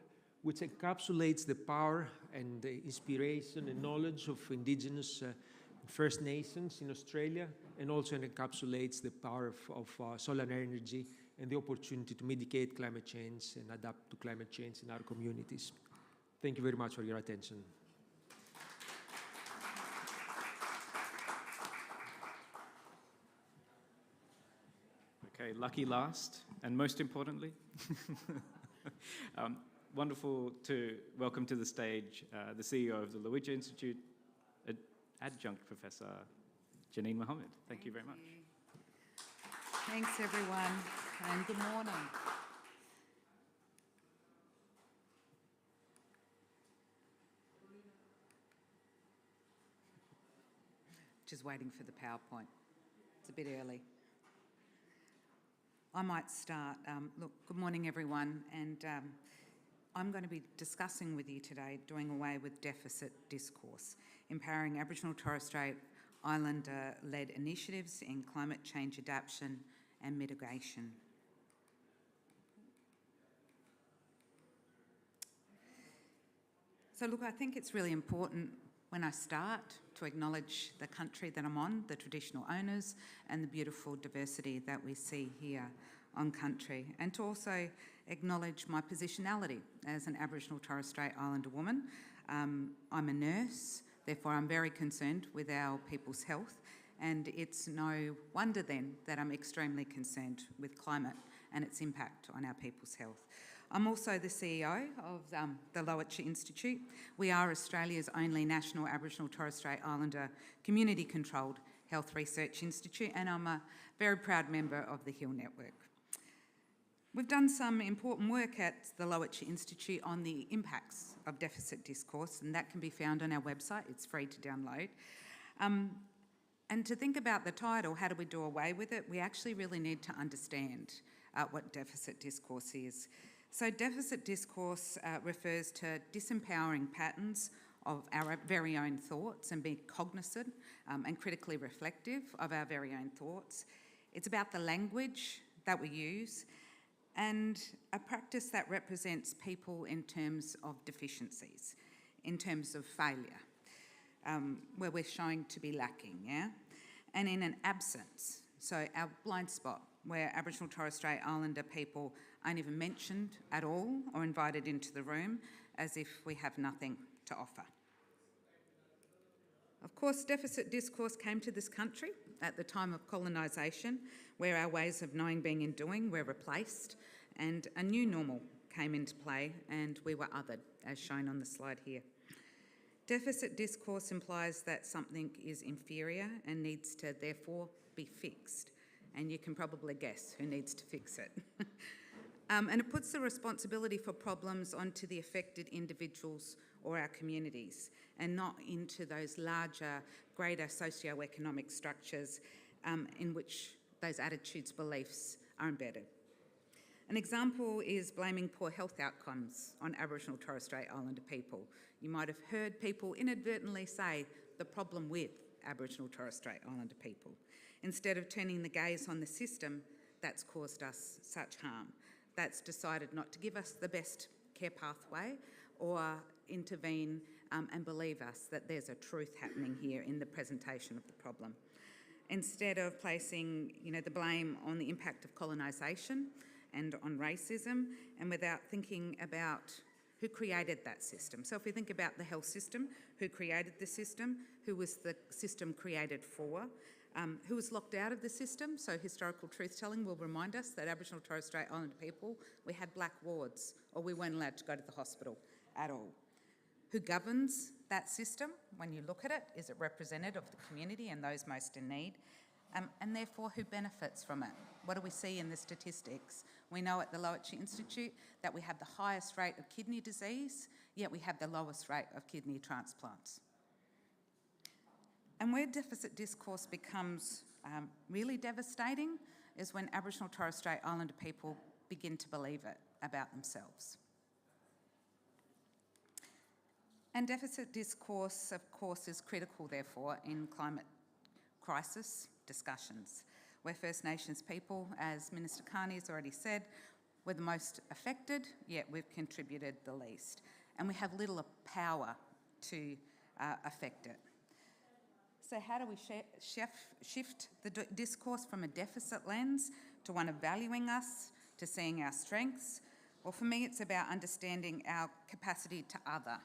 which encapsulates the power and the inspiration and knowledge of Indigenous First Nations in Australia, and also encapsulates the power of solar energy and the opportunity to mitigate climate change and adapt to climate change in our communities. Thank you very much for your attention. Okay, lucky last, and most importantly, wonderful to welcome to the stage the CEO of the Curumba Institute, Adjunct Professor Janine Mohammed. Thank you very much. Thanks, everyone, and good morning. Just waiting for the PowerPoint. It's a bit early. I might start. Look, good morning everyone, and I'm going to be discussing with you today doing away with deficit discourse, empowering Aboriginal Torres Strait Islander-led initiatives in climate change adaptation and mitigation. So look, I think it's really important when I start to acknowledge the country that I'm on, the traditional owners, and the beautiful diversity that we see here on country, and to also acknowledge my positionality as an Aboriginal Torres Strait Islander woman. I'm a nurse, therefore I'm very concerned with our people's health, and it's no wonder then that I'm extremely concerned with climate and its impact on our people's health. I'm also the CEO of the Lancet Institute. We are Australia's only national Aboriginal Torres Strait Islander community-controlled health research institute, and I'm a very proud member of the HIL network. We've done some important work at the Lancet Institute on the impacts of deficit discourse, and that can be found on our website. It's free to download. And to think about the title, how do we do away with it, we actually really need to understand what deficit discourse is. So deficit discourse refers to disempowering patterns of our very own thoughts and being cognizant and critically reflective of our very own thoughts. It's about the language that we use and a practice that represents people in terms of deficiencies, in terms of failure, where we're showing to be lacking, yeah? And in an absence, so our blind spot, where Aboriginal Torres Strait Islander people aren't even mentioned at all or invited into the room, as if we have nothing to offer. Of course, deficit discourse came to this country at the time of colonisation, where our ways of knowing, being and doing were replaced, and a new normal came into play, and we were othered, as shown on the slide here. Deficit discourse implies that something is inferior and needs to therefore be fixed, and you can probably guess who needs to fix it. And it puts the responsibility for problems onto the affected individuals or our communities, and not into those larger, greater socio-economic structures in which those attitudes, beliefs are embedded. An example is blaming poor health outcomes on Aboriginal Torres Strait Islander people. You might have heard people inadvertently say the problem with Aboriginal Torres Strait Islander people, instead of turning the gaze on the system that's caused us such harm, that's decided not to give us the best care pathway or intervene and believe us that there's a truth happening here in the presentation of the problem. Instead of placing, the blame on the impact of colonisation and on racism, and without thinking about who created that system. So if we think about the health system, who created the system, who was the system created for, who was locked out of the system. So historical truth-telling will remind us that Aboriginal Torres Strait Islander people, we had black wards, or we weren't allowed to go to the hospital at all. Who governs that system? When you look at it, is it representative of the community and those most in need? And therefore, who benefits from it? What do we see in the statistics? We know at the Lancet Institute that we have the highest rate of kidney disease, yet we have the lowest rate of kidney transplants. And where deficit discourse becomes really devastating is when Aboriginal Torres Strait Islander people begin to believe it about themselves. And deficit discourse, of course, is critical, therefore, in climate crisis discussions, where First Nations people, as Minister Carney has already said, were the most affected, yet we've contributed the least. And we have little power to affect it. So how do we shift the discourse from a deficit lens to one of valuing us, to seeing our strengths? Well, for me, it's about understanding our capacity to other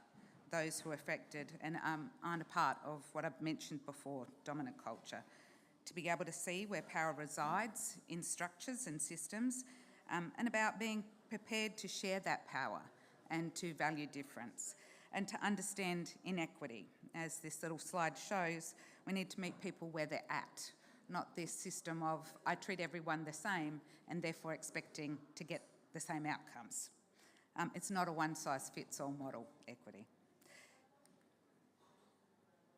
those who are affected and aren't a part of what I've mentioned before, dominant culture. To be able to see where power resides in structures and systems, and about being prepared to share that power and to value difference, and to understand inequity. As this little slide shows, we need to meet people where they're at, not this system of I treat everyone the same and therefore expecting to get the same outcomes. It's not a one-size-fits-all model, equity.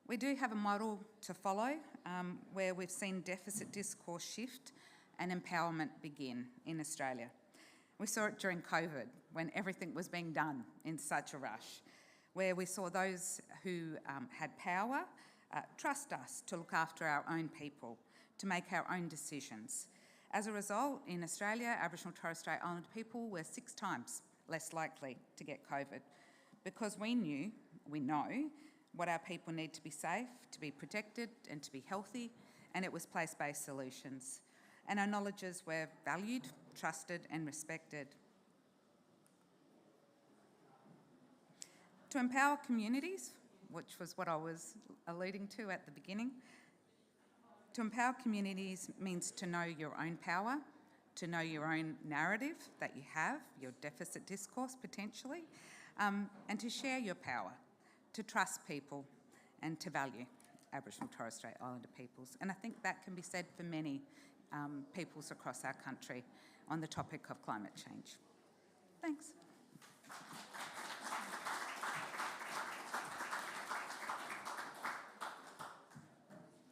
We do have a model to follow where we've seen deficit discourse shift and empowerment begin in Australia. We saw it during COVID when everything was being done in such a rush, where we saw those who had power trust us to look after our own people, to make our own decisions. As a result, in Australia, Aboriginal and Torres Strait Islander people were 6 times less likely to get COVID because we know what our people need to be safe, to be protected and to be healthy, and it was place-based solutions. And our knowledges were valued, trusted and respected. To empower communities, which was what I was alluding to at the beginning, to empower communities means to know your own power, to know your own narrative that you have, your deficit discourse potentially, and to share your power, to trust people and to value Aboriginal and Torres Strait Islander peoples. And I think that can be said for many peoples across our country on the topic of climate change. Thanks.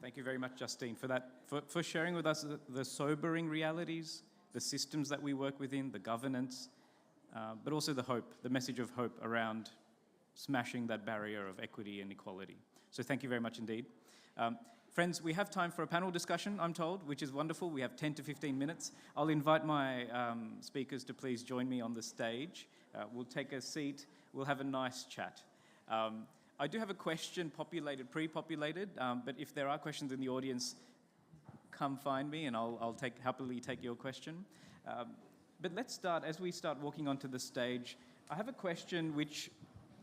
Thank you very much, Justine, for that, for sharing with us the sobering realities, the systems that we work within, the governance, but also the hope, the message of hope around smashing that barrier of equity and equality. So thank you very much indeed. Friends, we have time for a panel discussion, I'm told, which is wonderful. We have 10 to 15 minutes. I'll invite my speakers to please join me on the stage. We'll take a seat. We'll have a nice chat. I do have a question pre-populated, but if there are questions in the audience, come find me and I'll happily take your question. But let's start, as we start walking onto the stage, I have a question which,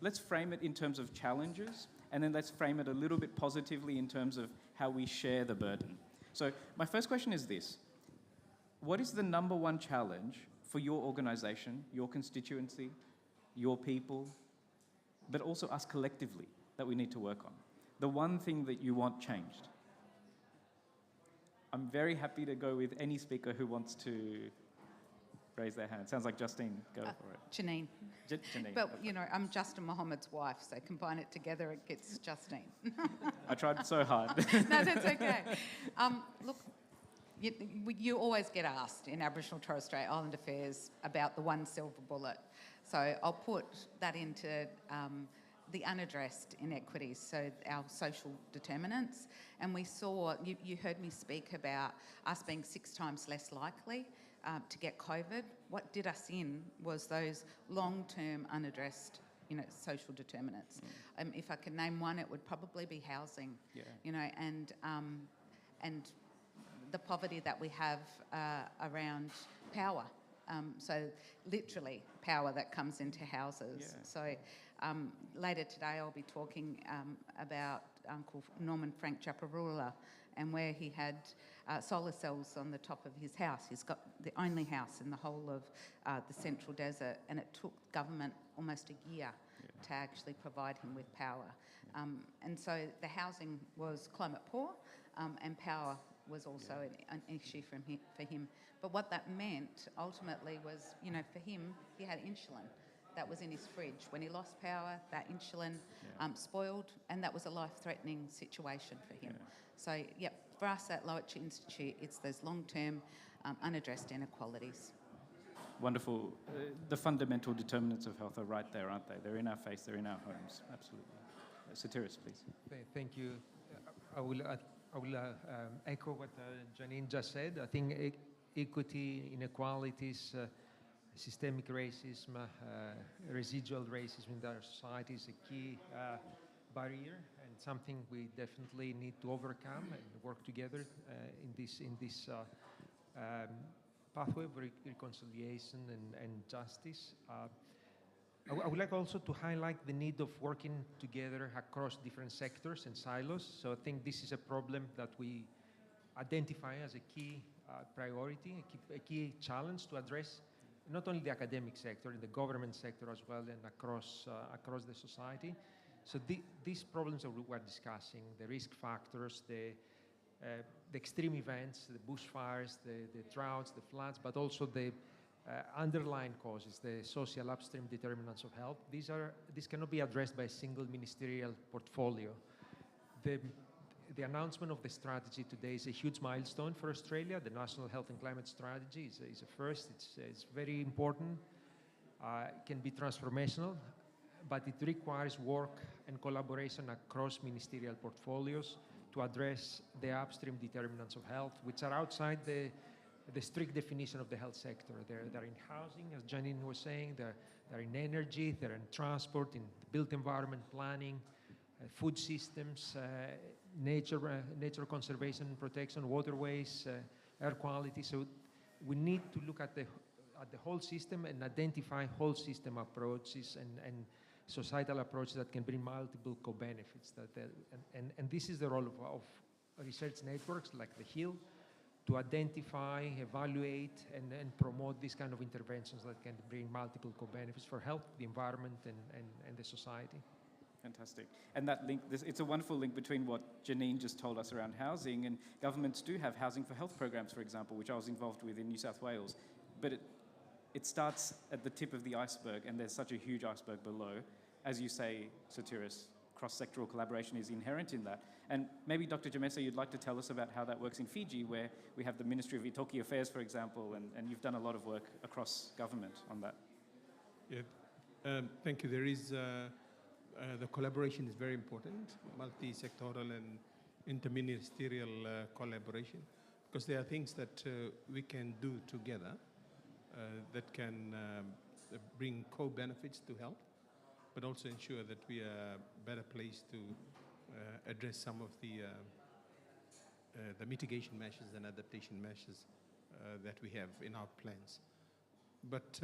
let's frame it in terms of challenges, and then let's frame it a little bit positively in terms of how we share the burden. So my first question is this: what is the number one challenge for your organisation, your constituency, your people, but also us collectively, that we need to work on? The one thing that you want changed. I'm very happy to go with any speaker who wants to raise their hand. Sounds like Justine, go for it. Janine. Janine. But, you know, I'm Justin Mohammed's wife, so combine it together, it gets Justine. I tried so hard. No, that's okay. Look, you always get asked in Aboriginal and Torres Strait Islander affairs about the one silver bullet. So I'll put that into the unaddressed inequities, so our social determinants. And we saw, you heard me speak about us being 6 times less likely to get COVID. What did us in was those long-term unaddressed, social determinants. If I could name one, it would probably be housing. Yeah. And the poverty that we have around power. So literally power that comes into houses. Yeah. So later today I'll be talking about Uncle Norman Frank Japarula and where he had solar cells on the top of his house. He's got the only house in the whole of the Central Desert, and it took government almost a year to actually provide him with power. And so the housing was climate poor, and power was also an issue for him. But what that meant ultimately was, for him, he had insulin that was in his fridge. When he lost power, that insulin spoiled, and that was a life-threatening situation for him. So, for us at Lancet Institute, it's those long-term unaddressed inequalities. Wonderful. The fundamental determinants of health are right there, aren't they? They're in our face, they're in our homes, absolutely. Satiris, please. Thank you. I will echo what Janine just said. I think equity, inequalities, systemic racism, residual racism in our society is a key barrier and something we definitely need to overcome and work together in this pathway of reconciliation and justice. I would like also to highlight the need of working together across different sectors and silos. So I think this is a problem that we identify as a key priority, a key challenge to address not only the academic sector, in the government sector as well, and across the society. So these problems that we're discussing, the risk factors, the extreme events, the bushfires, the droughts, the floods, but also the underlying causes, the social upstream determinants of health, these cannot be addressed by a single ministerial portfolio. The announcement of the strategy today is a huge milestone for Australia. The National Health and Climate Strategy is a first. It's very important. It can be transformational, but it requires work and collaboration across ministerial portfolios to address the upstream determinants of health, which are outside the strict definition of the health sector. They're in housing, as Janine was saying, they're in energy, they're in transport, in built environment planning, food systems, nature conservation and protection, waterways, air quality. So we need to look at the whole system and identify whole system approaches and societal approaches that can bring multiple co-benefits. And this is the role of research networks like the HIL, to identify, evaluate, and promote these kind of interventions that can bring multiple co-benefits for health, the environment, and the society. Fantastic. And that link, it's a wonderful link between what Janine just told us around housing, and governments do have housing for health programs, for example, which I was involved with in New South Wales. But it starts at the tip of the iceberg, and there's such a huge iceberg below. As you say, Sotiris, cross-sectoral collaboration is inherent in that. And maybe, Dr. Jamesa, you'd like to tell us about how that works in Fiji, where we have the Ministry of Itoki Affairs, for example, and you've done a lot of work across government on that. Yeah, thank you. There is, the collaboration is very important, multi-sectoral and interministerial collaboration, because there are things that we can do together that can bring co-benefits to health, but also ensure that we are better placed to address some of the mitigation measures and adaptation measures that we have in our plans. But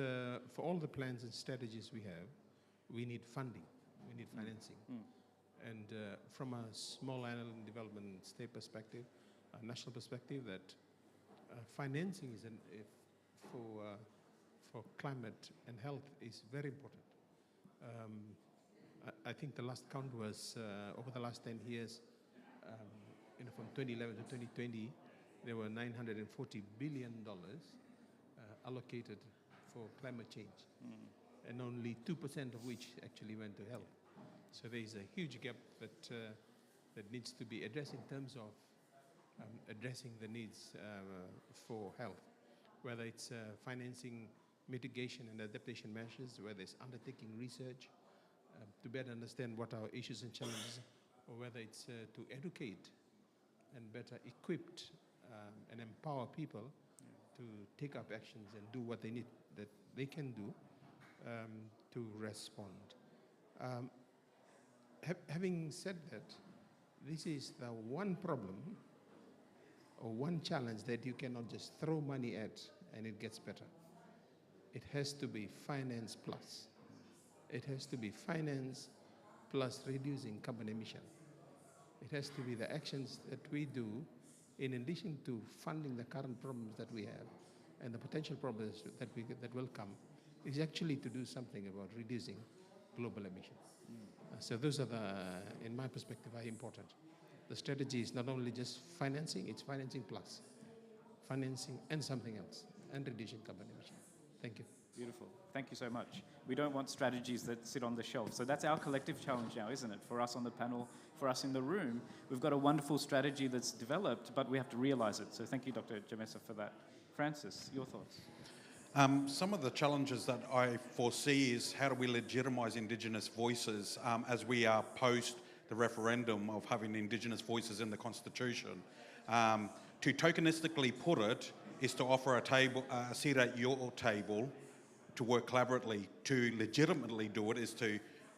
for all the plans and strategies we have, we need funding, we need financing. And from a small island development state perspective, a national perspective, that financing is for climate and health is very important. I think the last count was over the last 10 years, from 2011 to 2020, there were $940 billion allocated for climate change, and only 2% of which actually went to health. So there is a huge gap that needs to be addressed in terms of addressing the needs for health, whether it's financing mitigation and adaptation measures, whether it's undertaking research to better understand what our issues and challenges, or whether it's to educate and better equipped and empower people to take up actions and do what they need, that they can do to respond. Having said that, this is the one problem or one challenge that you cannot just throw money at and it gets better. It has to be finance plus. It has to be finance plus reducing carbon emission. It has to be the actions that we do in addition to funding the current problems that we have and the potential problems that will come, is actually to do something about reducing global emissions. So those are in my perspective, are important. The strategy is not only just financing, it's financing plus. Financing and something else, and reducing carbon emission. Thank you. Beautiful. Thank you so much. We don't want strategies that sit on the shelf. So that's our collective challenge now, isn't it? For us on the panel, for us in the room, we've got a wonderful strategy that's developed, but we have to realize it. So thank you, Dr. Jamesa, for that. Francis, your thoughts? Some of the challenges that I foresee is how do we legitimise Indigenous voices as we are post the referendum of having Indigenous voices in the Constitution. To tokenistically put it is to offer a seat at your table to work collaboratively. To legitimately do it is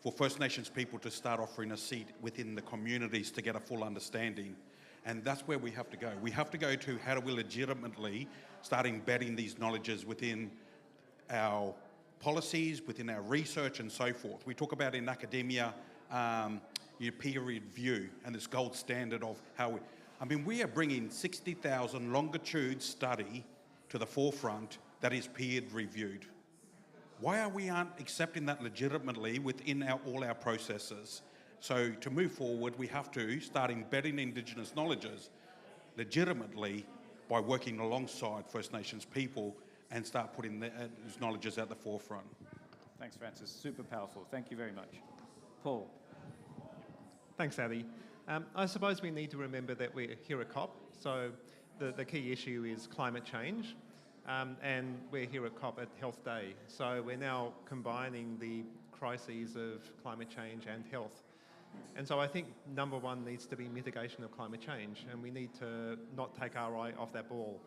for First Nations people to start offering a seat within the communities to get a full understanding. And that's where we have to go. We have to go to how do we legitimately start embedding these knowledges within our policies, within our research and so forth. We talk about in academia peer review and this gold standard of how we are bringing 60,000 longitude study to the forefront that is peer reviewed. Why are we aren't accepting that legitimately within all our processes? So to move forward, we have to start embedding Indigenous knowledges legitimately by working alongside First Nations people and start putting those knowledges at the forefront. Thanks, Francis. Super powerful. Thank you very much. Paul. Thanks, Adi. I suppose we need to remember that we're here at COP, so the key issue is climate change, and we're here at COP at Health Day. So we're now combining the crises of climate change and health. And so I think number one needs to be mitigation of climate change, and we need to not take our eye off that ball.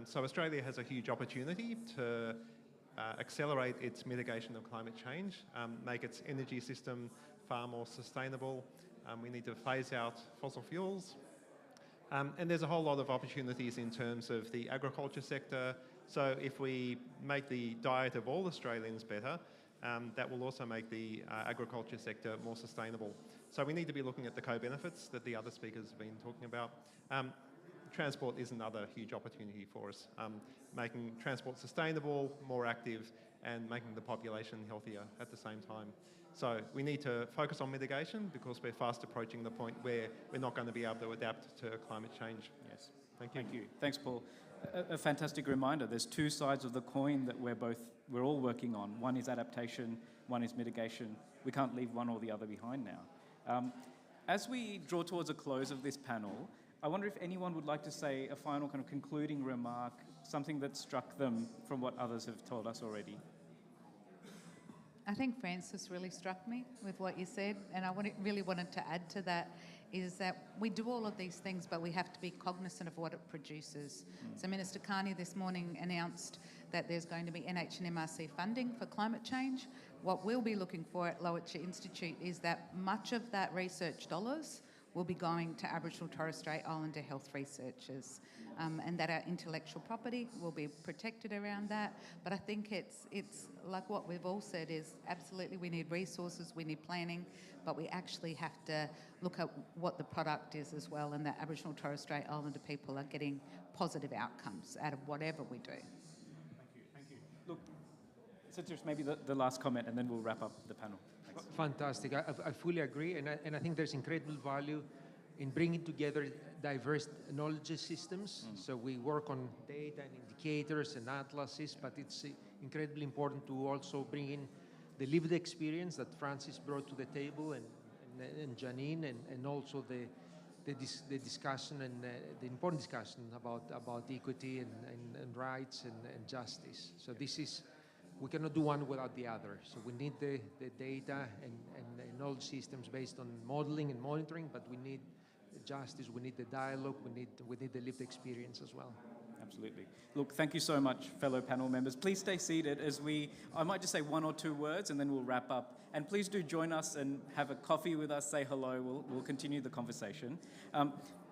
So Australia has a huge opportunity to accelerate its mitigation of climate change, make its energy system far more sustainable. We need to phase out fossil fuels. And there's a whole lot of opportunities in terms of the agriculture sector. So if we make the diet of all Australians better, that will also make the agriculture sector more sustainable. So we need to be looking at the co-benefits that the other speakers have been talking about. Transport is another huge opportunity for us, making transport sustainable, more active, and making the population healthier at the same time. So we need to focus on mitigation because we're fast approaching the point where we're not going to be able to adapt to climate change. Yes. Thank you. Thanks, Paul. A fantastic reminder. There's two sides of the coin that we're all working on. One is adaptation, one is mitigation. We can't leave one or the other behind now. As we draw towards a close of this panel, I wonder if anyone would like to say a final kind of concluding remark, something that struck them from what others have told us already. I think Francis really struck me with what you said, and I really wanted to add to that is that we do all of these things, but we have to be cognizant of what it produces. So Minister Carney this morning announced that there's going to be NHMRC funding for climate change. What we'll be looking for at Lancet Institute is that much of that research dollars will be going to Aboriginal Torres Strait Islander health researchers, and that our intellectual property will be protected around that. But I think it's like what we've all said is absolutely we need resources, we need planning, but we actually have to look at what the product is as well, and that Aboriginal Torres Strait Islander people are getting positive outcomes out of whatever we do. Thank you. Look, so just maybe the last comment and then we'll wrap up the panel. Thanks. Fantastic. I fully agree, and I think there's incredible value in bringing together diverse knowledge systems. So we work on data and indicators and atlases, but it's incredibly important to also bring in the lived experience that Francis brought to the table, and Janine, and also the discussion and the important discussion about equity and rights and justice. So this is, we cannot do one without the other. So we need the data and knowledge systems based on modeling and monitoring, but we need justice, we need the dialogue, we need the lived experience as well. Absolutely. Look, thank you so much, fellow panel members. Please stay seated as I might just say one or two words and then we'll wrap up. And please do join us and have a coffee with us, say hello, we'll continue the conversation.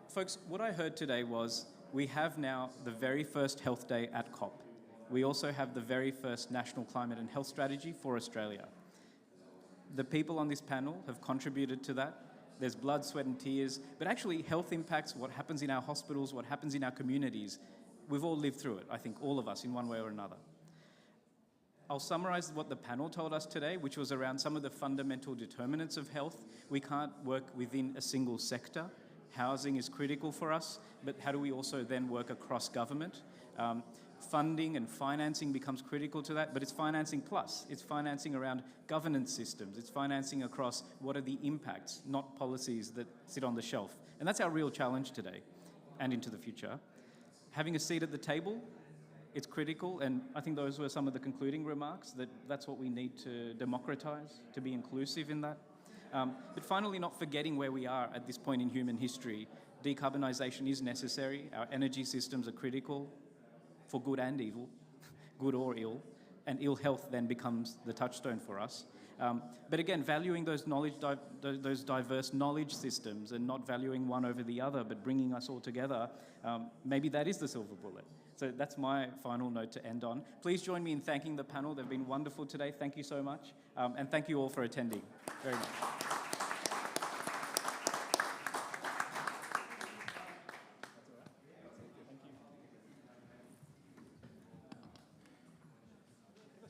Folks, what I heard today was we have now the very first Health Day at COP. We also have the very first National Climate and Health Strategy for Australia. The people on this panel have contributed to that. There's blood, sweat and tears, but actually health impacts, what happens in our hospitals, what happens in our communities. We've all lived through it, I think all of us in one way or another. I'll summarise what the panel told us today, which was around some of the fundamental determinants of health. We can't work within a single sector. Housing is critical for us, but how do we also then work across government? Funding and financing becomes critical to that, but it's financing plus. It's financing around governance systems. It's financing across what are the impacts, not policies that sit on the shelf. And that's our real challenge today and into the future. Having a seat at the table, it's critical, and I think those were some of the concluding remarks, that's what we need to democratise, to be inclusive in that. But finally, not forgetting where we are at this point in human history. Decarbonisation is necessary. Our energy systems are critical for good and evil, good or ill, and ill health then becomes the touchstone for us. But again, valuing those diverse knowledge systems and not valuing one over the other, but bringing us all together, maybe that is the silver bullet. So that's my final note to end on. Please join me in thanking the panel. They've been wonderful today. Thank you so much. And thank you all for attending very much.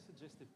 Suggested